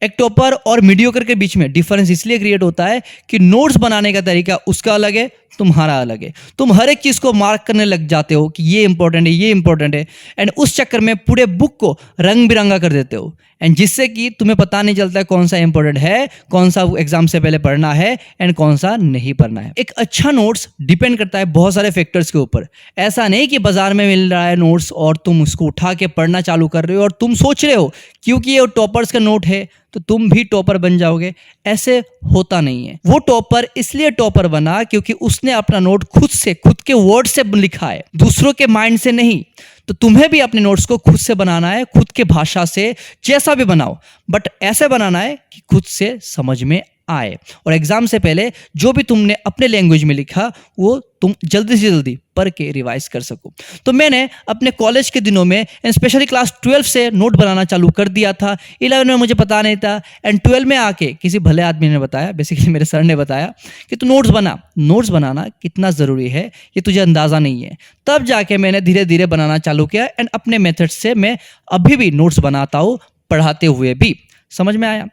एक टॉपर और मीडियोकर के बीच में डिफरेंस इसलिए क्रिएट होता है कि नोट्स बनाने का तरीका उसका अलग है, तुम्हारा अलग है। तुम हर एक चीज़ को मार्क करने लग जाते हो कि ये इंपॉर्टेंट है, ये इंपॉर्टेंट है, एंड उस चक्कर में पूरे बुक को रंग बिरंगा कर देते हो, एंड जिससे कि तुम्हें पता नहीं चलता है कौन सा इंपॉर्टेंट है, कौन सा एग्जाम से पहले पढ़ना है एंड कौन सा नहीं पढ़ना है। एक अच्छा नोट्स डिपेंड करता है बहुत सारे फैक्टर्स के ऊपर। ऐसा नहीं कि बाजार में मिल रहा है नोट्स और तुम उसको उठा के पढ़ना चालू कर रहे हो और तुम सोच रहे हो क्योंकि ये टॉपर्स का नोट है तो तुम भी टॉपर बन जाओगे। ऐसे होता नहीं है। वो टॉपर इसलिए टॉपर बना क्योंकि उसने अपना नोट खुद से, खुद के वर्ड से लिखा है, दूसरों के माइंड से नहीं। तो तुम्हें भी अपने नोट्स को खुद से बनाना है, खुद के भाषा से, जैसा भी बनाओ, बट ऐसे बनाना है कि खुद से समझ में आए, और एग्जाम से पहले जो भी तुमने अपने लैंग्वेज में लिखा वो तुम जल्दी से जल्दी पढ़ के रिवाइज कर सको। तो मैंने अपने कॉलेज के दिनों में स्पेशली क्लास 12 से नोट बनाना चालू कर दिया था। 11 में मुझे पता नहीं था, एंड 12 में आके किसी भले आदमी ने बताया, बेसिकली मेरे सर ने बताया कि तू नोट्स बना। नोट्स बनाना कितना ज़रूरी है ये तुझे अंदाज़ा नहीं है। तब जाके मैंने धीरे धीरे बनाना चालू किया, एंड अपने मेथड से मैं अभी भी नोट्स बनाता हूँ, पढ़ाते हुए भी। समझ में आया?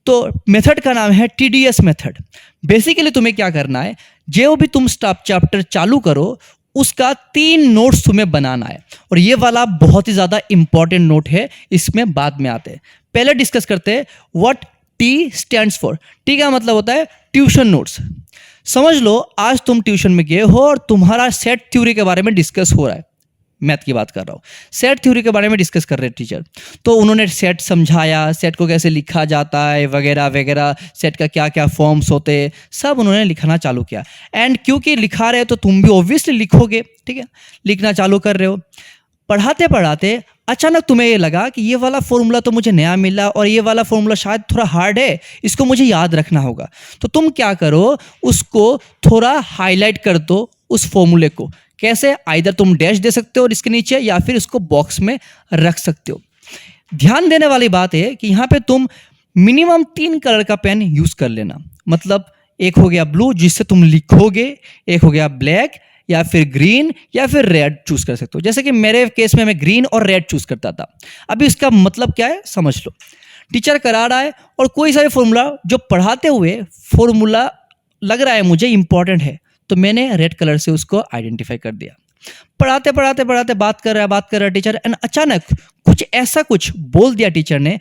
तो मेथड का नाम है TDS मेथड। बेसिकली तुम्हें क्या करना है, जो भी तुम चैप्टर चालू करो उसका 3 नोट्स तुम्हें बनाना है, और ये वाला बहुत ही ज़्यादा इंपॉर्टेंट नोट है, इसमें बाद में आते हैं। पहले डिस्कस करते हैं what T stands for. T का मतलब होता है ट्यूशन नोट्स। समझ लो आज तुम ट्यूशन में गए हो और तुम्हारा सेट थ्योरी के बारे में डिस्कस हो रहा है। मैथ की बात कर रहा हूँ, सेट थ्योरी के बारे में डिस्कस कर रहे हैं टीचर। तो उन्होंने सेट समझाया, सेट को कैसे लिखा जाता है वगैरह वगैरह, सेट का क्या क्या फॉर्म्स होते हैं, सब उन्होंने लिखना चालू किया। एंड क्योंकि लिखा रहे हो तो तुम भी ऑब्वियसली लिखोगे, ठीक है, लिखना चालू कर रहे हो। पढ़ाते पढ़ाते अचानक तुम्हें ये लगा कि ये वाला फॉर्मूला तो मुझे नया मिला और ये वाला फॉर्मूला शायद थोड़ा हार्ड है, इसको मुझे याद रखना होगा। तो तुम क्या करो, उसको थोड़ा हाईलाइट कर दो उस फॉर्मूले को। कैसे? आइदर तुम डैश दे सकते हो इसके नीचे या फिर इसको बॉक्स में रख सकते हो। ध्यान देने वाली बात है कि यहाँ पे तुम मिनिमम 3 कलर का पेन यूज कर लेना। मतलब एक हो गया ब्लू जिससे तुम लिखोगे, एक हो गया ब्लैक, या फिर ग्रीन, या फिर रेड चूज कर सकते हो। जैसे कि मेरे केस में मैं ग्रीन और रेड चूज करता था। अभी इसका मतलब क्या है समझ लो। टीचर करा रहा है और कोई सा भी फॉर्मूला जो पढ़ाते हुए फॉर्मूला लग रहा है मुझे इंपॉर्टेंट है, तो मैंने रेड कलर से उसको आइडेंटिफाई कर दिया। पढ़ाते पढ़ाते पढ़ाते बात कर रहा है टीचर, एंड अचानक कुछ बोल दिया टीचर ने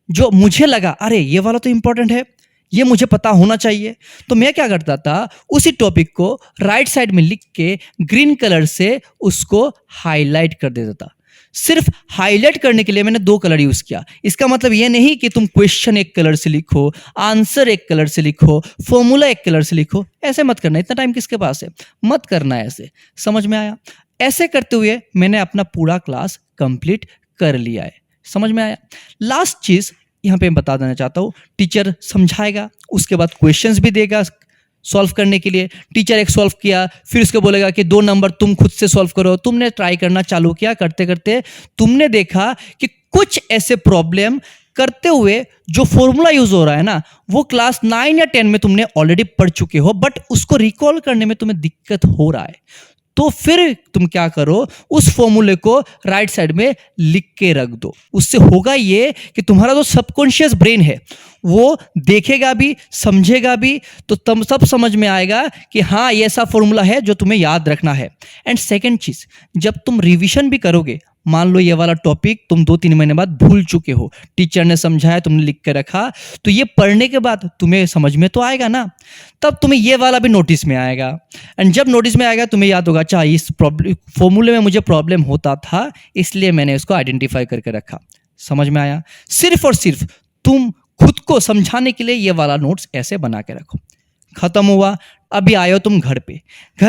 जो मुझे लगा अरे ये वाला तो इंपॉर्टेंट है, ये मुझे पता होना चाहिए। तो मैं क्या करता था, उसी टॉपिक को राइट साइड में लिख के ग्रीन कलर से उसको हाईलाइट कर देता था। सिर्फ हाईलाइट करने के लिए मैंने 2 कलर यूज किया। इसका मतलब यह नहीं कि तुम क्वेश्चन एक कलर से लिखो, आंसर एक कलर से लिखो, फॉर्मूला एक कलर से लिखो। ऐसे मत करना, इतना टाइम किसके पास है, मत करना ऐसे। समझ में आया? ऐसे करते हुए मैंने अपना पूरा क्लास कंप्लीट कर लिया है। समझ में आया? लास्ट चीज यहाँ पे मैं बता देना चाहता हूँ, टीचर समझाएगा, उसके बाद क्वेश्चंस भी देगा सॉल्व करने के लिए। टीचर एक सॉल्व किया, फिर उसको बोलेगा कि 2 नंबर तुम खुद से सॉल्व करो। तुमने ट्राई करना चालू किया, करते करते तुमने देखा कि कुछ ऐसे प्रॉब्लम करते हुए जो फॉर्मूला यूज हो रहा है ना, वो क्लास 9 या 10 में तुमने ऑलरेडी पढ़ चुके हो, बट उसको रिकॉल करने में तुम्हें दिक्कत हो रहा है। तो फिर तुम क्या करो, उस फॉर्मूले को राइट साइड में लिख के रख दो। उससे होगा ये कि तुम्हारा जो सबकॉन्शियस ब्रेन है वो देखेगा भी, समझेगा भी, तो तुम सब समझ में आएगा कि हाँ ये ऐसा फॉर्मूला है जो तुम्हें याद रखना है। एंड सेकेंड चीज, जब तुम रिविजन भी करोगे, मान लो ये वाला टॉपिक तुम 2-3 महीने बाद भूल चुके हो, टीचर ने समझाया, तुमने लिख के रखा, तो ये पढ़ने के बाद तुम्हें समझ में तो आएगा ना, तब तुम्हें ये वाला भी नोटिस में आएगा। एंड जब नोटिस में आएगा तुम्हें याद होगा, अच्छा इस फॉर्मूले में मुझे प्रॉब्लम होता था, इसलिए मैंने इसको आइडेंटिफाई करके रखा। समझ में आया? सिर्फ और सिर्फ तुम खुद को समझाने के लिए ये वाला नोट्स ऐसे बना के रखो। खत्म हुआ। अभी आयो तुम घर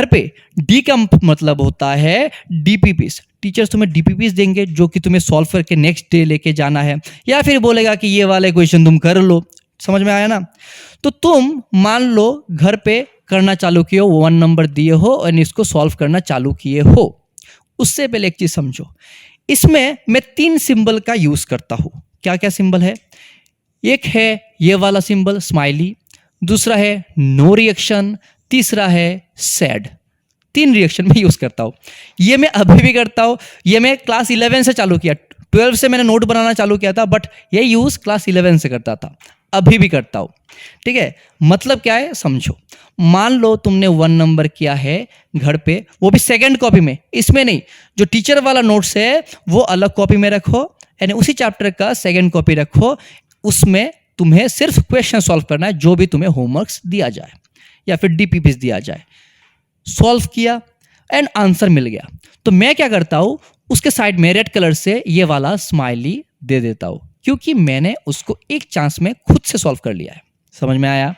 पे डी का मतलब होता है DPPs। टीचर्स तुम्हें DPPs देंगे जो कि तुम्हें सॉल्व करके नेक्स्ट डे लेके जाना है, या फिर बोलेगा कि ये वाले क्वेश्चन तुम कर लो। समझ में आया ना? तो तुम मान लो घर पे करना चालू किए हो, 1 नंबर दिए हो और इसको सॉल्व करना चालू किए हो। उससे पहले एक चीज समझो, इसमें मैं 3 सिंबल का यूज करता हूं। क्या क्या सिंबल है? एक है ये वाला सिंबल स्माइली, दूसरा है नो रिएक्शन, तीसरा है सैड। 3 रिएक्शन में यूज करता हूं। ये मैं अभी भी करता हूं, ये मैं क्लास 11 से चालू किया। 12 से मैंने नोट बनाना चालू किया था, बट ये यूज़ क्लास 11 से करता था, अभी भी करता हूँ। ठीक है, मतलब क्या है समझो। मान लो तुमने 1 नंबर किया है घर पे, वो भी सेकंड कॉपी में, इसमें नहीं। जो टीचर वाला नोट्स है वो अलग कॉपी में रखो, यानी उसी चैप्टर का सेकंड कॉपी रखो, उसमें तुम्हें सिर्फ क्वेश्चन सॉल्व करना है जो भी तुम्हें होमवर्क्स दिया जाए या फिर डीपीपीस दिया जाए। सॉल्व किया एंड आंसर मिल गया, तो मैं क्या करता हूँ, उसके साइड में रेड कलर से ये वाला स्माइली दे देता हूँ, क्योंकि मैंने उसको एक चांस में खुद से सॉल्व कर लिया है। समझ में आया?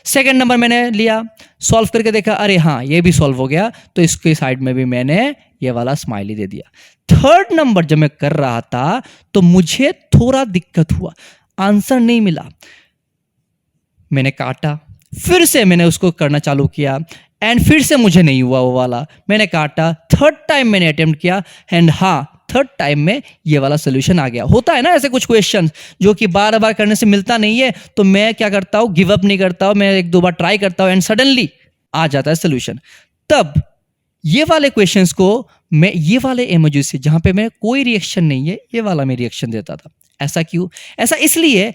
सेकंड नंबर मैंने लिया, सॉल्व करके देखा, अरे हाँ ये भी सॉल्व हो गया, तो इसके साइड में भी मैंने ये वाला स्माइली दे दिया। थर्ड नंबर जब मैं कर रहा था तो मुझे थोड़ा दिक्कत हुआ, आंसर नहीं मिला, मैंने काटा, फिर से मैंने उसको करना चालू किया एंड फिर से मुझे नहीं हुआ वो वाला, मैंने काटा, थर्ड टाइम मैंने अटेम्प्ट किया एंड हाँ थर्ड टाइम में ये वाला सोल्यूशन आ गया। होता है ना ऐसे कुछ क्वेश्चन जो कि बार बार करने से मिलता नहीं है, तो मैं क्या करता हूँ, गिव अप नहीं करता हूँ, मैं 1-2 बार ट्राई करता हूँ एंड सडनली आ जाता है सोल्यूशन। तब ये वाले क्वेश्चंस को मैं ये वाले इमोजी से, जहाँ पे मैं कोई रिएक्शन नहीं है, ये वाला मैं रिएक्शन देता था। ऐसा क्यों? ऐसा इसलिए,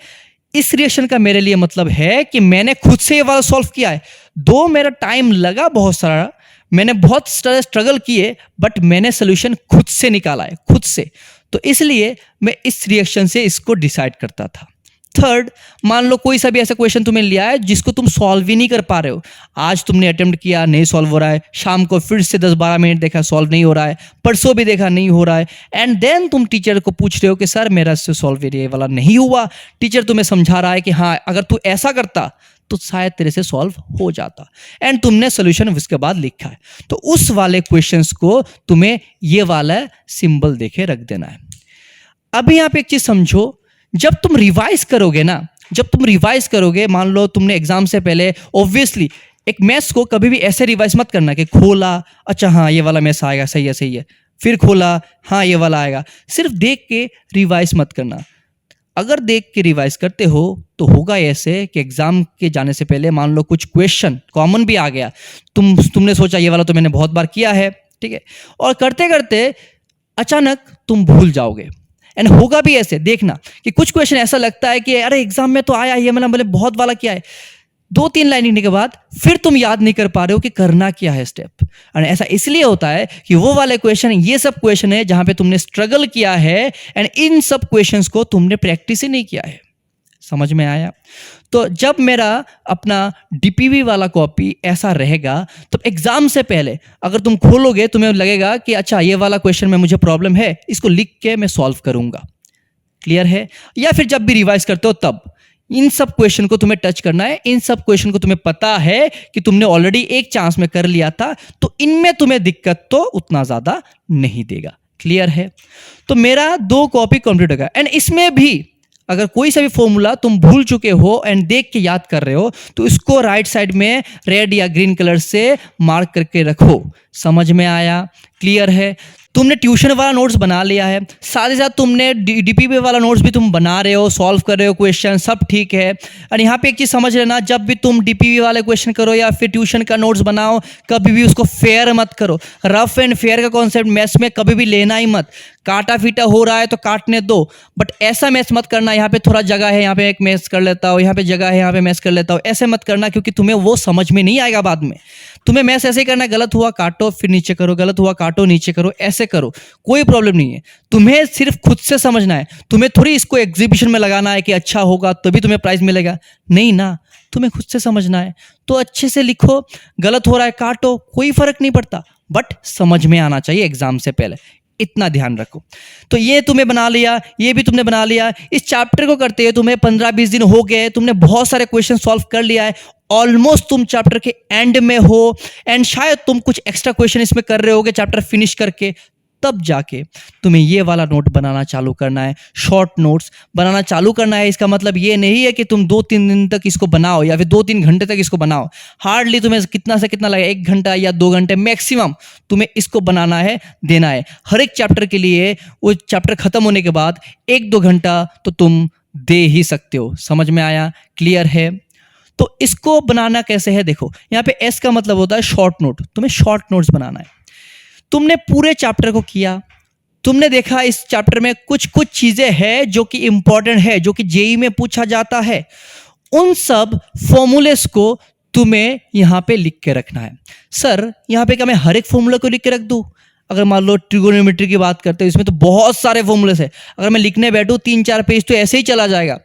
इस रिएक्शन का मेरे लिए मतलब है कि मैंने खुद से ये वाला सॉल्व किया है। दो मेरा टाइम लगा बहुत सारा, मैंने बहुत स्ट्रगल किए, बट मैंने सोल्यूशन खुद से निकाला है, खुद से। तो इसलिए मैं इस रिएक्शन से इसको डिसाइड करता था। थर्ड, मान लो कोई सा भी ऐसा क्वेश्चन तुम्हें लिया है जिसको तुम सॉल्व ही नहीं कर पा रहे हो। आज तुमने अटेम्प्ट किया, नहीं सॉल्व हो रहा है, शाम को फिर से 10-12 मिनट देखा, सॉल्व नहीं हो रहा है, परसों भी देखा, नहीं हो रहा है, एंड देन तुम टीचर को पूछ रहे हो कि सर मेरा से सॉल्व ये वाला नहीं हुआ। टीचर तुम्हें समझा रहा है कि हाँ अगर तू ऐसा करता तो शायद तेरे से सॉल्व हो जाता, एंड तुमने सोल्यूशन उसके बाद लिखा है। तो उस वाले क्वेश्चंस को तुम्हें ये वाला सिंबल देके रख देना है। अभी यहाँ पे एक चीज समझो, जब तुम रिवाइज करोगे ना, जब तुम रिवाइज करोगे, मान लो तुमने एग्जाम से पहले, ऑब्वियसली एक मैथ्स को कभी भी ऐसे रिवाइज मत करना कि खोला, अच्छा हाँ ये वाला मैथ्स आएगा, सही है सही है, फिर खोला, हाँ ये वाला आएगा। सिर्फ देख के रिवाइज मत करना। अगर देख के रिवाइज करते हो तो होगा ऐसे कि एग्जाम के जाने से पहले मान लो कुछ क्वेश्चन कॉमन भी आ गया, तुमने सोचा ये वाला तो मैंने बहुत बार किया है, ठीक है, और करते करते अचानक तुम भूल जाओगे। एंड होगा भी ऐसे, देखना कि कुछ क्वेश्चन ऐसा लगता है कि अरे एग्जाम में तो आया ये, मैंने बहुत वाला किया है, 2-3 लाइन लिखने के बाद फिर तुम याद नहीं कर पा रहे हो कि करना क्या है स्टेप। एंड ऐसा इसलिए होता है कि वो वाले क्वेश्चन, ये सब क्वेश्चन है जहां पे तुमने स्ट्रगल किया है एंड इन सब क्वेश्चंस को तुमने प्रैक्टिस ही नहीं किया है। समझ में आया? तो जब मेरा अपना डीपीवी वाला कॉपी ऐसा रहेगा तो एग्जाम से पहले अगर तुम खोलोगे तुम्हें लगेगा कि अच्छा ये वाला क्वेश्चन में मुझे प्रॉब्लम है, इसको लिख के मैं सॉल्व करूंगा। क्लियर है? या फिर जब भी रिवाइज करते हो तब इन सब क्वेश्चन को तुम्हें टच करना है, इन सब क्वेश्चन को तुम्हें पता है कि तुमने ऑलरेडी एक चांस में कर लिया था, तो इनमें तुम्हें दिक्कत तो उतना ज्यादा नहीं देगा। क्लियर है? तो मेरा 2 कॉपी कंप्लीट होगा। एंड इसमें भी अगर कोई सा भी फॉर्मूला तुम भूल चुके हो एंड देख के याद कर रहे हो तो इसको राइट साइड में रेड या ग्रीन कलर से मार्क करके रखो। समझ में आया? क्लियर है? तुमने ट्यूशन वाला नोट्स बना लिया है, साथ ही साथ तुमने डीपीपी वाला नोट्स भी तुम बना रहे हो, सॉल्व कर रहे हो क्वेश्चन, सब ठीक है। और यहाँ पे एक चीज़ समझ लेना, जब भी तुम डीपीपी वाले क्वेश्चन करो या फिर ट्यूशन का नोट्स बनाओ, कभी भी उसको फेयर मत करो। रफ एंड फेयर का कॉन्सेप्ट मैथ्स में कभी भी लेना ही मत। काटा फीटा हो रहा है तो काटने दो, बट ऐसा मैथ्स मत करना यहाँ पे थोड़ा जगह है, यहाँ पे एक मैथ्स कर लेता हूँ, यहाँ पे जगह है, यहाँ पे मैथ्स कर लेता हूँ, ऐसे मत करना, क्योंकि तुम्हें वो समझ में नहीं आएगा बाद में। तुम्हें मैथ्स ऐसे ही करना है, गलत हुआ काटो फिर नीचे करो, गलत हुआ काटो नीचे करो, ऐसे करो, कोई प्रॉब्लम नहीं है। तुम्हें सिर्फ खुद से समझना है, तुम्हें थोड़ी इसको एग्जीबिशन में लगाना है कि अच्छा होगा तभी तुम्हें प्राइज मिलेगा, नहीं ना, तुम्हें खुद से समझना है। तो अच्छे से लिखो, गलत हो रहा है काटो, कोई फर्क नहीं पड़ता, बट समझ में आना चाहिए एग्जाम से पहले, इतना ध्यान रखो। तो ये तुम्हें बना लिया, ये भी तुमने बना लिया। इस चैप्टर को करते हैं तुम्हें 15-20 दिन हो गए, तुमने बहुत सारे क्वेश्चन सॉल्व कर लिया है, ऑलमोस्ट तुम चैप्टर के एंड में हो, एंड शायद तुम कुछ एक्स्ट्रा क्वेश्चन इसमें कर रहे होगे चैप्टर फिनिश करके, तब जाके तुम्हें ये वाला नोट बनाना चालू करना है, शॉर्ट नोट्स बनाना चालू करना है। इसका मतलब ये नहीं है कि तुम 2-3 दिन तक इसको बनाओ या फिर 2-3 घंटे तक इसको बनाओ। हार्डली तुम्हें कितना से कितना लगेगा, 1 घंटा या 2 घंटे मैक्सिमम तुम्हें इसको बनाना है, देना है। हर एक चैप्टर के लिए वो चैप्टर खत्म होने के बाद 1-2 घंटा तो तुम दे ही सकते हो। समझ में आया? क्लियर है? तो इसको बनाना कैसे है देखो, यहाँ पे एस का मतलब होता है शॉर्ट नोट। तुम्हें शॉर्ट नोट्स बनाना है। तुमने पूरे चैप्टर को किया, तुमने देखा इस चैप्टर में कुछ कुछ चीजें हैं जो कि इंपॉर्टेंट है, जो कि जेई में पूछा जाता है। उन सब फॉर्मूलेस को तुम्हें यहाँ पे लिख के रखना है। सर यहाँ पे क्या मैं हर एक फॉर्मूला को लिख के रख दूं? अगर मान लो ट्रिगोनोमेट्री की बात करते हैं, इसमें तो बहुत सारे फॉर्मूलेस है, अगर मैं लिखने बैठूं 3-4 पेज तो ऐसे ही चला जाएगा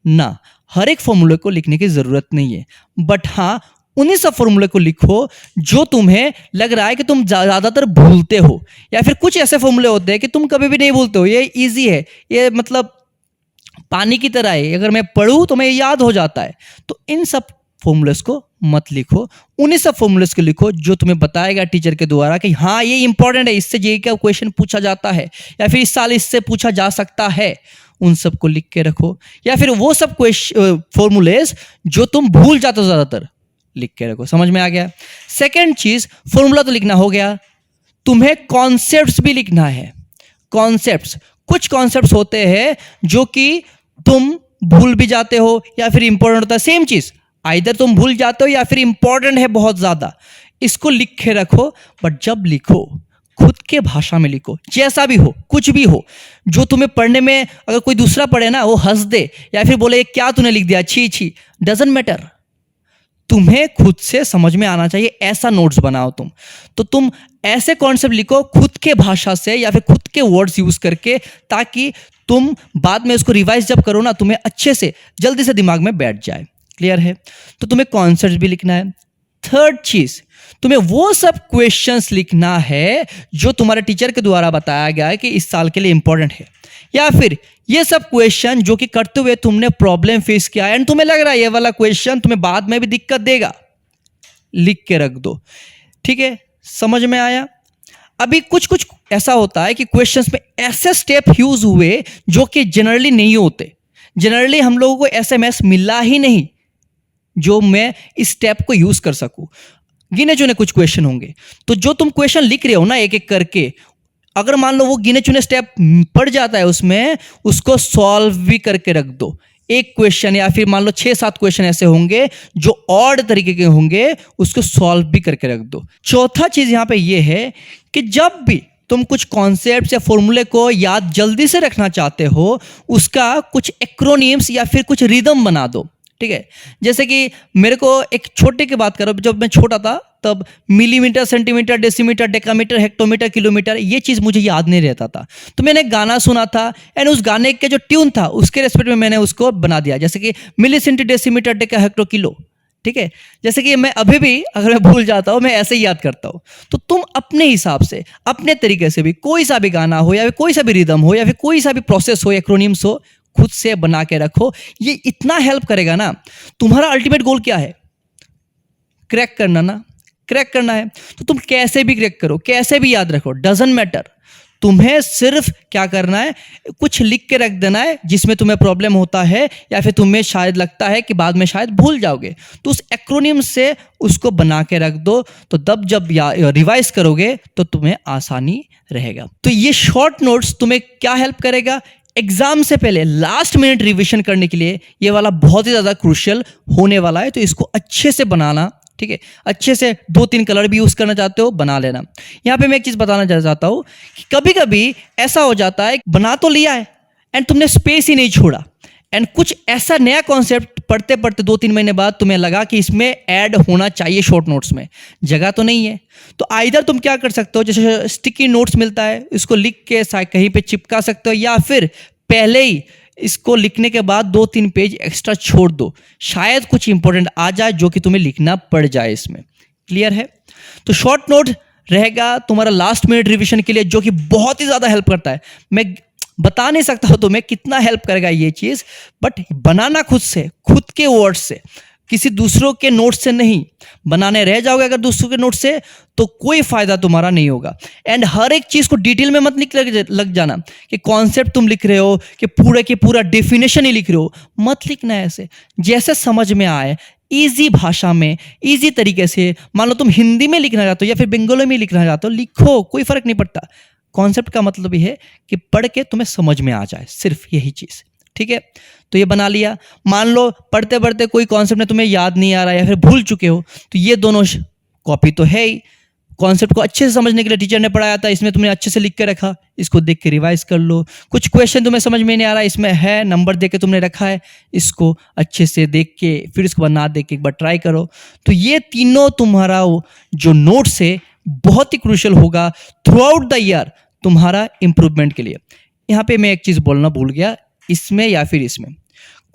ना। हर एक फॉर्मूले को लिखने की जरूरत नहीं है, बट हाँ उन्हीं सब फॉर्मूले को लिखो जो तुम्हें लग रहा है कि तुम ज्यादातर भूलते हो, या फिर कुछ ऐसे फॉर्मूले होते हैं कि तुम कभी भी नहीं भूलते हो। ये इजी है, ये मतलब पानी की तरह है, अगर मैं पढ़ूं तो मैं याद हो जाता है। तो इन सब फॉर्मूलेस को मत लिखो, उन्हीं सब फॉर्मूलेस को लिखो जो तुम्हें बताएगा टीचर के द्वारा कि हाँ ये इंपॉर्टेंट है, इससे जेईई का क्वेश्चन पूछा जाता है, या फिर इस साल इससे पूछा जा सकता है। उन सब को लिख के रखो, या फिर वो सब फॉर्मूलेस जो तुम भूल जाते हो ज्यादातर, लिख के रखो। समझ में आ गया? सेकेंड चीज, फॉर्मूला तो लिखना हो गया, तुम्हें कॉन्सेप्ट्स भी लिखना है। कॉन्सेप्ट्स, कुछ कॉन्सेप्ट्स होते हैं जो कि तुम भूल भी जाते हो या फिर इंपॉर्टेंट होता है। सेम चीज, आइदर तुम भूल जाते हो या फिर इंपॉर्टेंट है बहुत ज्यादा। इसको लिख के रखो, बट जब लिखो खुद के भाषा में लिखो, जैसा भी हो, कुछ भी हो, जो तुम्हें पढ़ने में अगर कोई दूसरा पढ़े ना वो हंस दे या फिर बोले क्या तूने लिख दिया, छी छी, डजंट मैटर। तुम्हें खुद से समझ में आना चाहिए, ऐसा नोट्स बनाओ तुम। तो तुम ऐसे कॉन्सेप्ट लिखो खुद के भाषा से या फिर खुद के वर्ड्स यूज करके, ताकि तुम बाद में उसको रिवाइज जब करो ना तुम्हें अच्छे से जल्दी से दिमाग में बैठ जाए। क्लियर है? तो तुम्हें कॉन्सेप्ट भी लिखना है। थर्ड चीज, तुम्हें वो सब क्वेश्चंस लिखना है जो तुम्हारे टीचर के द्वारा बताया गया है कि इस साल के लिए इंपॉर्टेंट है, या फिर ये सब क्वेश्चन जो कि करते हुए तुमने प्रॉब्लम फेस किया एंड तुम्हें लग रहा है ये वाला क्वेश्चन तुम्हें बाद में भी दिक्कत देगा, लिख के रख दो। ठीक है, समझ में आया? अभी कुछ कुछ ऐसा होता है कि क्वेश्चंस में ऐसे स्टेप यूज हुए जो कि जनरली नहीं होते। जनरली हम लोगों को एसएमएस मिला ही नहीं जो मैं इस स्टेप को यूज कर सकूं। गिने चुने कुछ क्वेश्चन होंगे, तो जो तुम क्वेश्चन लिख रहे हो ना एक एक करके, अगर मान लो वो गिने चुने स्टेप पड़ जाता है उसमें, उसको सॉल्व भी करके रख दो। एक क्वेश्चन या फिर मान लो 6-7 क्वेश्चन ऐसे होंगे जो ऑड तरीके के होंगे, उसको सॉल्व भी करके रख दो। चौथा चीज यहां पे ये है कि जब भी तुम कुछ कॉन्सेप्ट्स या फॉर्मूले को याद जल्दी से रखना चाहते हो, उसका कुछ एक्रोनिम्स या फिर कुछ रिदम बना दो। ठीक है, जैसे कि मेरे को एक छोटे की बात करो, जब मैं छोटा था तब millimetre, centimetre, decimetre, decametre, hectometre, kilometre, ये चीज़ मुझे याद नहीं रहता था। तो मैंने गाना सुना था एंड उस गाने के जो ट्यून था उसके रेस्पेक्ट में मैंने उसको बना दिया, जैसे कि milli, centi, decimetre, deca, hecto, kilo. ठीक है, जैसे कि मैं अभी भी अगर मैं भूल जाता हूँ मैं ऐसे ही याद करता हूँ। तो तुम अपने हिसाब से, अपने तरीके से भी कोई सा भी गाना हो या फिर कोई सा भी रिदम हो या फिर कोई सा भी प्रोसेस हो, एक्रोनिम्स हो, खुद से बना के रखो। ये इतना हेल्प करेगा ना। तुम्हारा अल्टीमेट गोल क्या है? क्रैक करना ना, क्रैक करना है तो तुम कैसे भी क्रैक करो, कैसे भी याद रखो, डजंट मैटर। तुम्हें सिर्फ क्या करना है, कुछ लिख के रख देना है जिसमें तुम्हें प्रॉब्लम होता है या फिर तुम्हें शायद लगता है कि बाद में शायद भूल जाओगे, तो उस एक्रोनिम से उसको बना के रख दो। तो तब जब रिवाइज करोगे तो तुम्हें आसानी रहेगा। तो ये शॉर्ट नोट्स तुम्हें क्या हेल्प करेगा? एग्जाम से पहले लास्ट मिनट रिवीजन करने के लिए ये वाला बहुत ही ज़्यादा क्रूशियल होने वाला है। तो इसको अच्छे से बनाना, ठीक है, अच्छे से 2-3 कलर भी यूज़ करना चाहते हो बना लेना। यहाँ पे मैं एक चीज़ बताना चाहता हूँ कि कभी कभी ऐसा हो जाता है, बना तो लिया है एंड तुमने स्पेस ही नहीं छोड़ा, एंड कुछ ऐसा नया कॉन्सेप्ट पढ़ते पढ़ते 2-3 महीने बाद तुम्हें लगा कि इसमें ऐड होना चाहिए शॉर्ट नोट्स में, जगह तो नहीं है। तो आइदर तुम क्या कर सकते हो, जैसे स्टिकी नोट्स मिलता है, इसको लिख के कहीं पे चिपका सकते हो, या फिर पहले ही इसको लिखने के बाद 2-3 पेज एक्स्ट्रा छोड़ दो, शायद कुछ इंपॉर्टेंट आ जाए जो कि तुम्हें लिखना पड़ जाए इसमें। क्लियर है? तो शॉर्ट नोट रहेगा तुम्हारा लास्ट मिनट रिवीजन के लिए, जो कि बहुत ही ज़्यादा हेल्प करता है। मैं बता नहीं सकता हूं तुम्हें कितना हेल्प करेगा ये चीज़, बट बनाना खुद से, खुद के वर्ड से, किसी दूसरों के नोट्स से नहीं। बनाने रह जाओगे अगर दूसरों के नोट्स से तो कोई फायदा तुम्हारा नहीं होगा। एंड हर एक चीज़ को डिटेल में मत लग जाना कि कॉन्सेप्ट तुम लिख रहे हो कि पूरे के पूरा डेफिनेशन ही लिख रहे हो, मत लिखना है ऐसे। जैसे समझ में आए, ईजी भाषा में, ईजी तरीके से, मान लो तुम हिंदी में लिखना चाहते हो या फिर बंगाली में लिखना चाहते हो, लिखो, कोई फर्क नहीं पड़ता। कॉन्सेप्ट का मतलब ये है कि पढ़ के तुम्हें समझ में आ जाए, सिर्फ यही चीज़। ठीक है, तो ये बना लिया। मान लो पढ़ते पढ़ते कोई कॉन्सेप्ट में तुम्हें याद नहीं आ रहा या फिर भूल चुके हो, तो ये दोनों कॉपी तो है ही, कॉन्सेप्ट को अच्छे से समझने के लिए टीचर ने पढ़ाया था, इसमें तुमने अच्छे से लिख के रखा, इसको देख के रिवाइज कर लो। कुछ क्वेश्चन तुम्हें समझ में नहीं आ रहा, इसमें है, नंबर दे के तुमने रखा है, इसको अच्छे से देख के फिर इसको बाद ना देख के एक बार ट्राई करो। तो ये तीनों तुम्हारा जो नोट्स है बहुत ही क्रूशियल होगा थ्रू आउट द ईयर तुम्हारा इम्प्रूवमेंट के लिए। यहाँ पे मैं एक चीज़ बोलना भूल गया, इसमें या फिर इसमें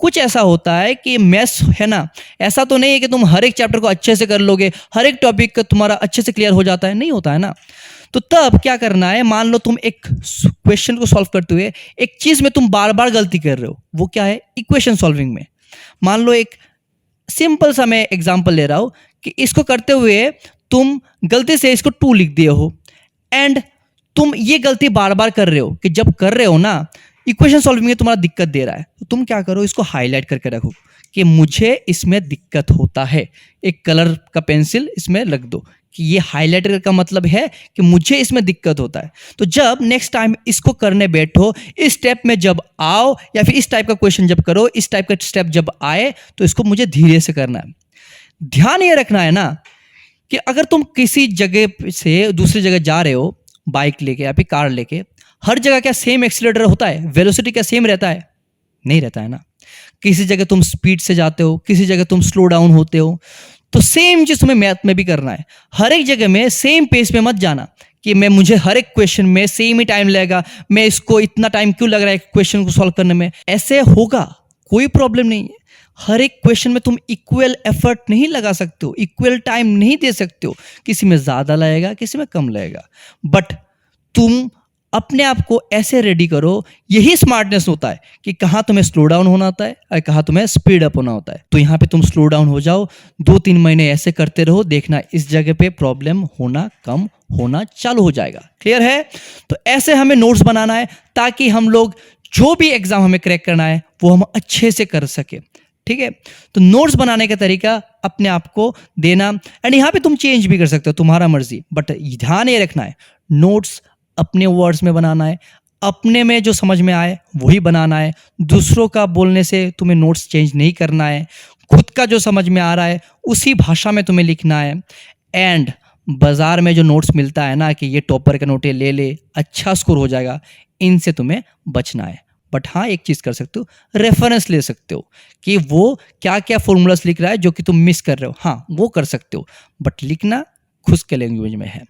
कुछ ऐसा होता है कि मैथ्स है ना, ऐसा तो नहीं है कि तुम हर एक चैप्टर को अच्छे से कर लोगे, हर एक टॉपिक का तुम्हारा अच्छे से क्लियर हो जाता है, नहीं होता है ना। तो तब क्या करना है, मान लो तुम एक क्वेश्चन को सॉल्व करते हुए एक चीज़ में तुम बार बार गलती कर रहे हो, वो क्या है, इक्वेशन सॉल्विंग में। मान लो एक सिंपल सा मैं एग्जाम्पल ले रहा हूँ कि इसको करते हुए तुम गलती से इसको 2 लिख दिए हो, एंड तुम ये गलती बार बार कर रहे हो कि जब कर रहे हो ना इक्वेशन सॉल्विंग में तुम्हारा दिक्कत दे रहा है, तो तुम क्या करो, इसको हाईलाइट करके रखो कि मुझे इसमें दिक्कत होता है। एक कलर का पेंसिल इसमें लग दो कि ये हाईलाइटर का मतलब है कि मुझे इसमें दिक्कत होता है। तो जब नेक्स्ट टाइम इसको करने बैठो, इस स्टेप में जब आओ या फिर इस टाइप का क्वेश्चन जब करो, इस टाइप का स्टेप जब आए, तो इसको मुझे धीरे से करना है। ध्यान ये रखना है ना कि अगर तुम किसी जगह से दूसरी जगह जा रहे हो बाइक लेके या फिर कार लेके, हर जगह क्या सेम एक्सीलरेटर होता है, वेलोसिटी क्या सेम रहता है, नहीं रहता है ना। किसी जगह तुम स्पीड से जाते हो, किसी जगह तुम स्लो डाउन होते हो। तो सेम चीज तुम्हें मैथ में भी करना है, हर एक जगह में सेम पेस पे मत जाना कि मुझे हर एक क्वेश्चन में सेम ही टाइम लगेगा, मैं इसको इतना टाइम क्यों लग रहा है क्वेश्चन को सॉल्व करने में। ऐसे होगा, कोई प्रॉब्लम नहीं है। हर एक क्वेश्चन में तुम इक्वल एफर्ट नहीं लगा सकते हो, इक्वल टाइम नहीं दे सकते हो, किसी में ज्यादा लगेगा, किसी में कम लगेगा। बट तुम अपने आप को ऐसे रेडी करो, यही स्मार्टनेस होता है कि कहाँ तुम्हें स्लो डाउन होना होता है और कहाँ तुम्हें स्पीड अप होना होता है। तो यहाँ पे तुम स्लो डाउन हो जाओ, 2-3 महीने ऐसे करते रहो, देखना इस जगह पे प्रॉब्लम होना कम होना चालू हो जाएगा। क्लियर है? तो ऐसे हमें नोट्स बनाना है ताकि हम लोग जो भी एग्जाम हमें क्रैक करना है वो हम अच्छे से कर सके। ठीक है, तो नोट्स बनाने का तरीका अपने आप को देना, एंड यहाँ पे तुम चेंज भी कर सकते हो, तुम्हारा मर्जी, बट ध्यान ये रखना है नोट्स अपने वर्ड्स में बनाना है, अपने में जो समझ में आए वही बनाना है। दूसरों का बोलने से तुम्हें नोट्स चेंज नहीं करना है, खुद का जो समझ में आ रहा है उसी भाषा में तुम्हें लिखना है। एंड बाजार में जो नोट्स मिलता है ना कि ये टॉपर के नोट ले ले, अच्छा स्कोर हो जाएगा, इनसे तुम्हें बचना है। बट हाँ, एक चीज़ कर सकते हो, रेफरेंस ले सकते हो कि वो क्या क्या फॉर्मूलास लिख रहा है जो कि तुम मिस कर रहे हो, हाँ वो कर सकते हो, बट लिखना खुद के लैंग्वेज में है।